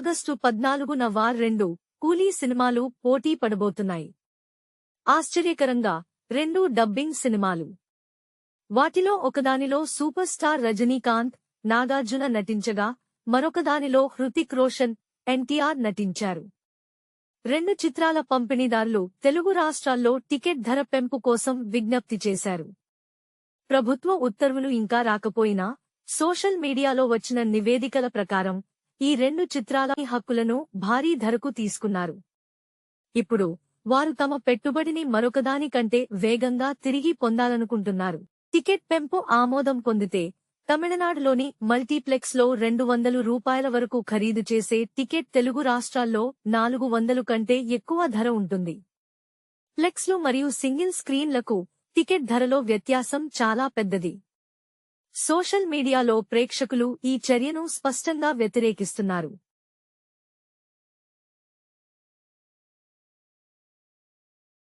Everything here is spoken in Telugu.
ఆగస్టు 14న వార్ 2 కూలీ సినిమాలు పోటీ పడబోతున్నాయి. ఆశ్చర్యకరంగా 2 డబ్బింగ్ సినిమాలు. వాటిలో ఒకదానిలో సూపర్ స్టార్ రజనీకాంత్, నాగార్జున నటించగా మరొకదానిలో హృతిక్ రోషన్, ఎన్టీఆర్ నటించారు. 2 చిత్రాల పంపిణీదారులు తెలుగు రాష్ట్రాల్లో టికెట్ ధర పెంపు కోసం విజ్ఞప్తి చేశారు. ప్రభుత్వ ఉత్తర్వులు ఇంకా రాకపోయినా సోషల్ మీడియాలో వచ్చిన నివేదికల ప్రకారం ఈ 2 చిత్రాల హక్కులను భారీ ధరకు తీసుకున్నారు. ఇప్పుడు వారు తమ పెట్టుబడిని మరొకదాని కంటే వేగంగా తిరిగి పొందాలనుకుంటున్నారు. టికెట్ పెంపు ఆమోదం పొందితే తమిళనాడులోని మల్టీప్లెక్స్లో రూ. 200 వరకు ఖరీదు చేసే టికెట్ తెలుగు రాష్ట్రాల్లో 400 కంటే ఎక్కువ ధర ఉంటుంది. ప్లెక్స్లు మరియు సింగిల్ స్క్రీన్లకు టికెట్ ధరలో వ్యత్యాసం చాలా పెద్దది. సోషల్ మీడియాలో ప్రేక్షకులు ఈ చర్యను స్పష్టంగా వ్యతిరేకిస్తున్నారు.